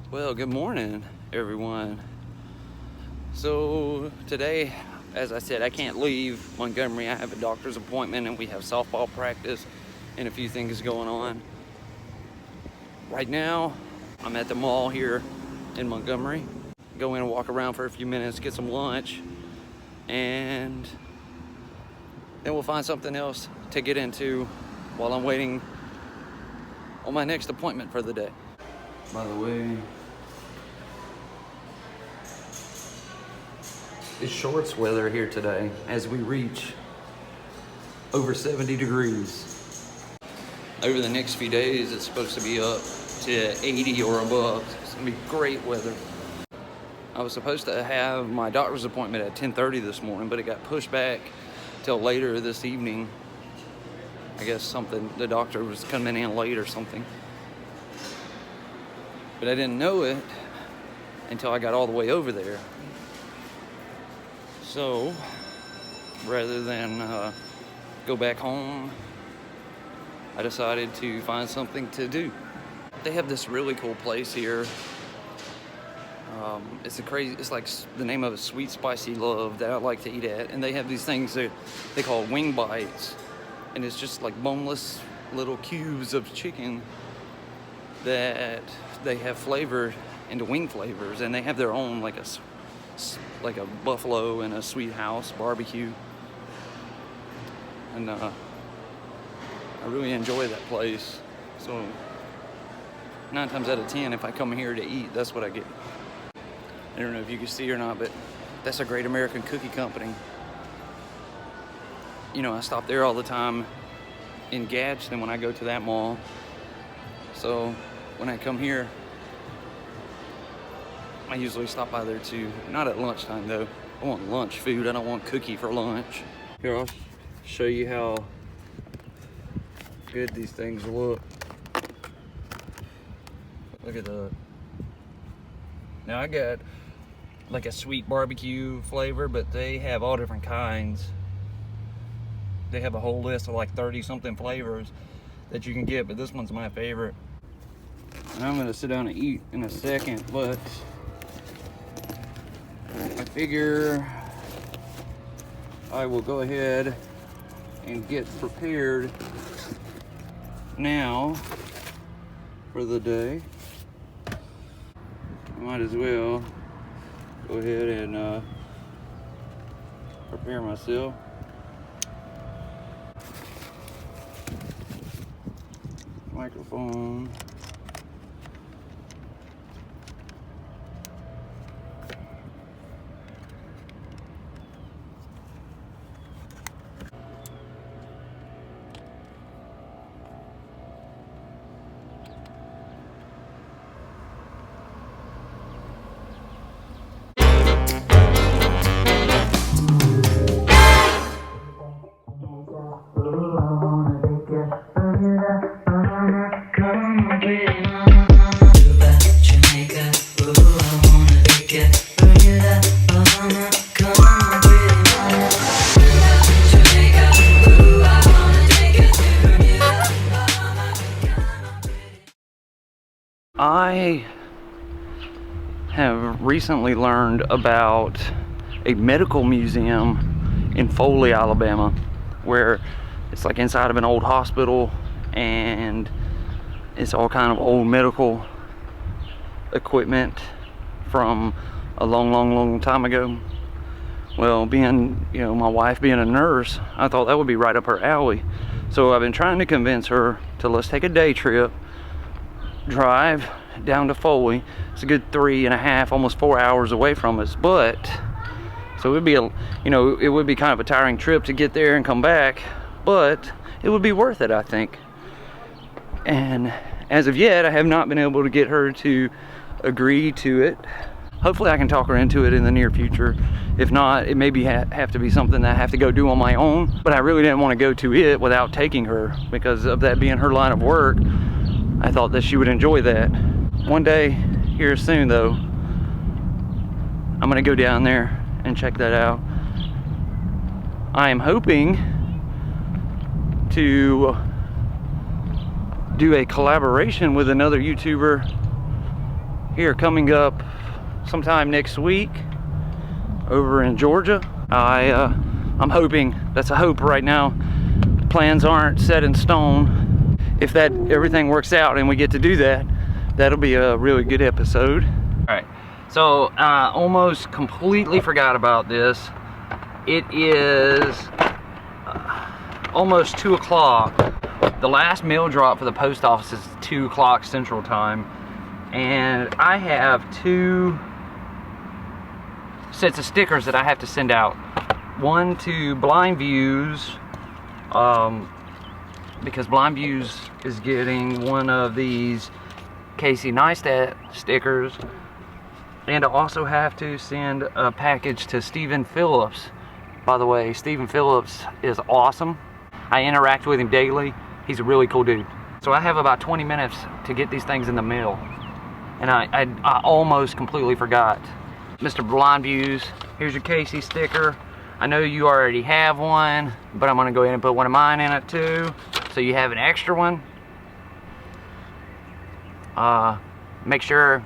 Well, good morning, everyone. So today, as I said, I can't leave Montgomery. I have a doctor's appointment and we have softball practice and a few things going on. Right now, I'm at the mall here in Montgomery. Go in and walk around for a few minutes, get some lunch, and then we'll find something else to get into while I'm waiting on my next appointment for the day. By the way, it's shorts weather here today as we reach over 70 degrees. Over the next few days, it's supposed to be up to 80 or above. It's gonna be great weather. I was supposed to have my doctor's appointment at 10:30 this morning, but it got pushed back till later this evening. I guess the doctor was coming in late or something. But I didn't know it until I got all the way over there. So, rather than go back home, I decided to find something to do. They have this really cool place here. It's like the name of it, Sweet Spicy Love, that I like to eat at. And they have these things that they call wing bites. And it's just like boneless little cubes of chicken that they have flavored into wing flavors. And they have their own, like a buffalo and a sweet house barbecue. And I really enjoy that place. So 9 times out of 10, if I come here to eat, that's what I get. I don't know if you can see or not, but that's a Great American Cookie Company. You know, I stop there all the time in Gadsden when I go to that mall. So when I come here, I usually stop by there too. Not at lunchtime though. I want lunch food. I don't want cookie for lunch. Here, I'll show you how good these things look. Look at that. Now I got like a sweet barbecue flavor, but they have all different kinds. They have a whole list of like 30 something flavors that you can get, but this one's my favorite. And I'm gonna sit down and eat in a second, but I figure I will go ahead and get prepared now for the day. I might as well go ahead and prepare myself. Microphone. I have recently learned about a medical museum in Foley, Alabama, where it's like inside of an old hospital and it's all kind of old medical equipment from a long time ago. Well, my wife being a nurse, I thought that would be right up her alley. So I've been trying to convince her to let's take a day trip, drive down to Foley. It's a good 3.5, almost 4 hours away from us, but so it would be kind of a tiring trip to get there and come back, but it would be worth it, I think. And as of yet, I have not been able to get her to agree to it. Hopefully I can talk her into it in the near future. If not, it may have to be something that I have to go do on my own, but I really didn't want to go to it without taking her because of that being her line of work. I thought that she would enjoy that. One day here soon though, I'm gonna go down there and check that out. I am hoping to do a collaboration with another YouTuber here coming up sometime next week over in Georgia. I'm hoping, that's a hope right now. Plans aren't set in stone. If that everything works out and we get to do that, that'll be a really good episode. All right, so I almost completely forgot about this. It is almost 2 o'clock. The last mail drop for the post office is 2 o'clock Central Time, and I have 2 sets of stickers that I have to send out. One to Blind Views, because Blind Views is getting one of these Casey Neistat stickers, and I also have to send a package to Stephen Phillips. By the way, Stephen Phillips is awesome. I interact with him daily. He's a really cool dude. So I have about 20 minutes to get these things in the mail, and I almost completely forgot. Mr. Blind Views, here's your Casey sticker. I know you already have one, but I'm gonna go ahead and put one of mine in it too, so you have an extra one. Make sure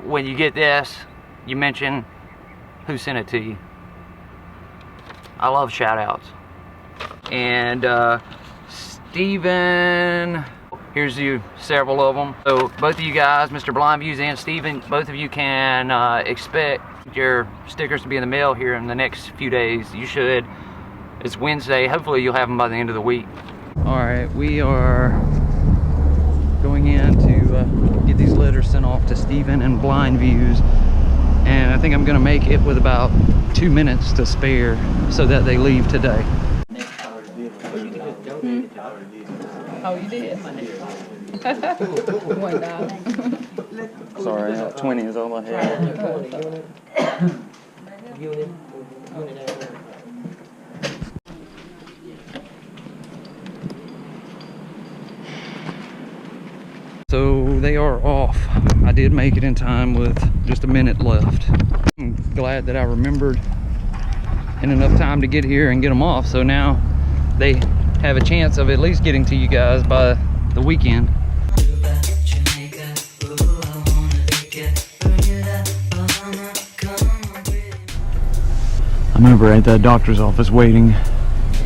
when you get this, you mention who sent it to you. I love shout outs. And Steven, here's you several of them. So both of you guys, Mr. Blind Views and Steven, both of you can expect your stickers to be in the mail here in the next few days. You should. It's Wednesday. Hopefully you'll have them by the end of the week. All right, we are going in to get these letters sent off to Steven and Blind Views, and I think I'm gonna make it with about 2 minutes to spare so that they leave today. Oh, you did? $1. Sorry, 20 is all I had. So they are off. I did make it in time with just a minute left. I'm glad that I remembered in enough time to get here and get them off, so now they have a chance of at least getting to you guys by the weekend. I'm over at the doctor's office waiting.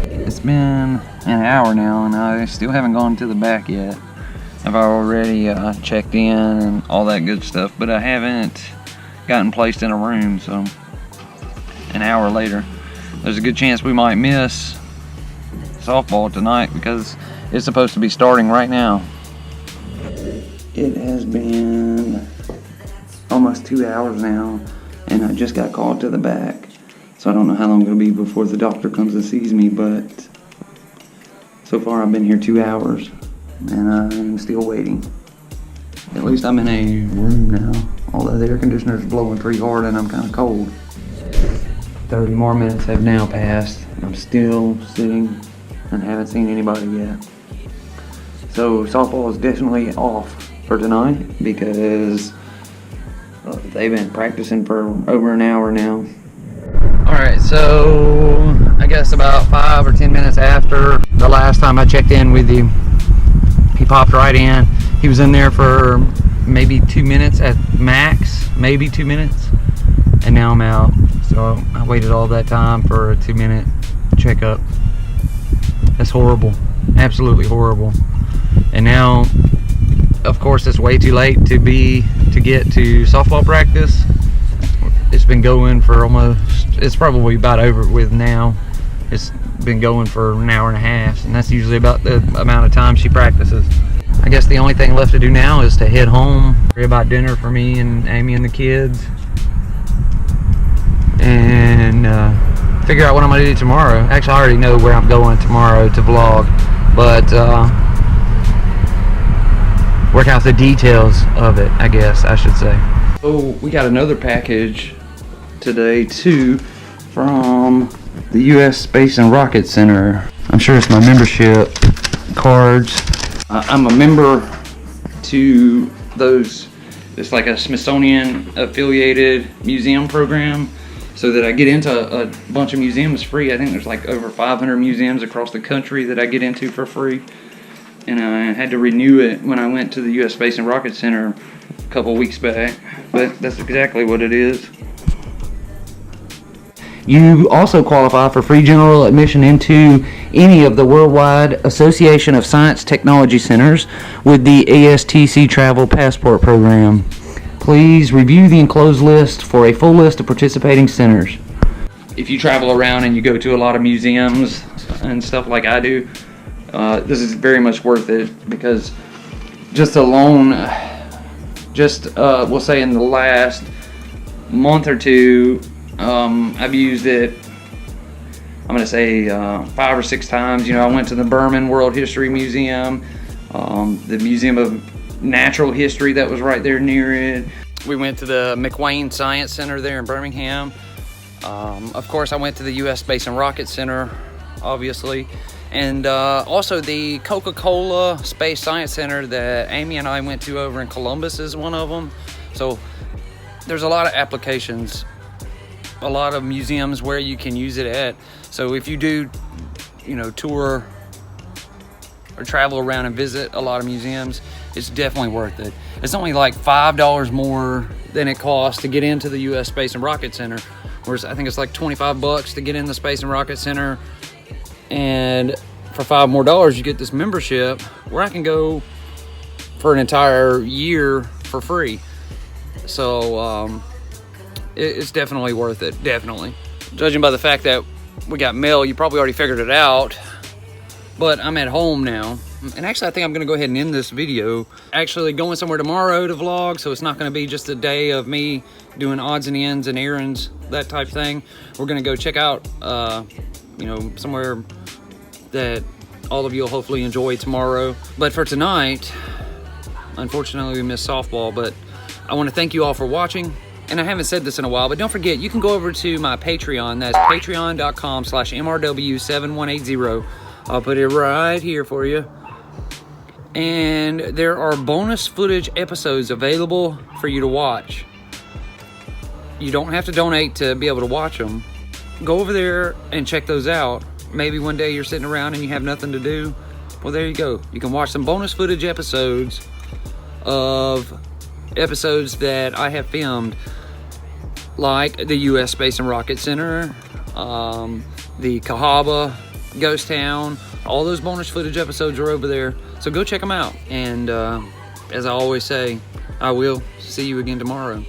It's been an hour now and I still haven't gone to the back yet. I've already checked in and all that good stuff, but I haven't gotten placed in a room, so an hour later. There's a good chance we might miss softball tonight because it's supposed to be starting right now. It has been almost 2 hours now and I just got called to the back. So I don't know how long it'll be before the doctor comes and sees me, but so far I've been here 2 hours and I'm still waiting. At least I'm in a room now, although the air conditioner is blowing pretty hard and I'm kind of cold. 30 more minutes have now passed. I'm still sitting and haven't seen anybody yet. So softball is definitely off for tonight because they've been practicing for over an hour now. Alright, so I guess about 5 or 10 minutes after the last time I checked in with you, he popped right in. He was in there for maybe 2 minutes at max, maybe 2 minutes, and now I'm out. So I waited all that time for a 2-minute checkup. That's horrible, absolutely horrible. And now, of course, it's way too late to get to softball practice. It's been going for it's probably about over with now. It's been going for an hour and a half, and that's usually about the amount of time she practices. I guess the only thing left to do now is to head home, worry about dinner for me and Amy and the kids, and figure out what I'm gonna do tomorrow. Actually, I already know where I'm going tomorrow to vlog, but work out the details of it, I guess I should say. So we got another package today too from the U.S. Space and Rocket Center. I'm sure it's my membership cards. I'm a member to those, it's like a Smithsonian affiliated museum program, so that I get into a bunch of museums free. I think there's like over 500 museums across the country that I get into for free. And I had to renew it when I went to the U.S. Space and Rocket Center couple weeks back, but that's exactly what it is. You also qualify for free general admission into any of the Worldwide Association of Science Technology Centers with the ASTC Travel Passport Program. Please review the enclosed list for a full list of participating centers. If you travel around and you go to a lot of museums and stuff like I do, this is very much worth it, because just alone, we'll say in the last month or two, I've used it, I'm gonna say 5 or 6 times. You know, I went to the Berman World History Museum, the Museum of Natural History that was right there near it. We went to the McWane Science Center there in Birmingham. Of course, I went to the U.S. Space and Rocket Center, obviously, and also the Coca-Cola Space Science Center that Amy and I went to over in Columbus is one of them. So there's a lot of applications, a lot of museums where you can use it at. So if you do, you know, tour or travel around and visit a lot of museums, it's definitely worth it. It's only like $5 more than it costs to get into the U.S. Space and Rocket Center, whereas I think it's like 25 bucks to get in the Space and Rocket Center, and for $5 more you get this membership where I can go for an entire year for free. So it's definitely worth it, definitely. Judging by the fact that we got mail, you probably already figured it out, but I'm at home now. And actually, I think I'm gonna go ahead and end this video. Actually going somewhere tomorrow to vlog, so it's not gonna be just a day of me doing odds and ends and errands, that type of thing. We're gonna go check out, you know, somewhere that all of you will hopefully enjoy tomorrow. But for tonight, unfortunately we missed softball, but I wanna thank you all for watching. And I haven't said this in a while, but don't forget, you can go over to my Patreon. That's patreon.com/MRW7180. I'll put it right here for you. And there are bonus footage episodes available for you to watch. You don't have to donate to be able to watch them. Go over there and check those out. Maybe one day you're sitting around and you have nothing to do. Well, there you go. You can watch some bonus footage episodes of episodes that I have filmed, like the U.S. Space and Rocket Center, the Cahaba Ghost Town. All those bonus footage episodes are over there, so go check them out. And as I always say, I will see you again tomorrow.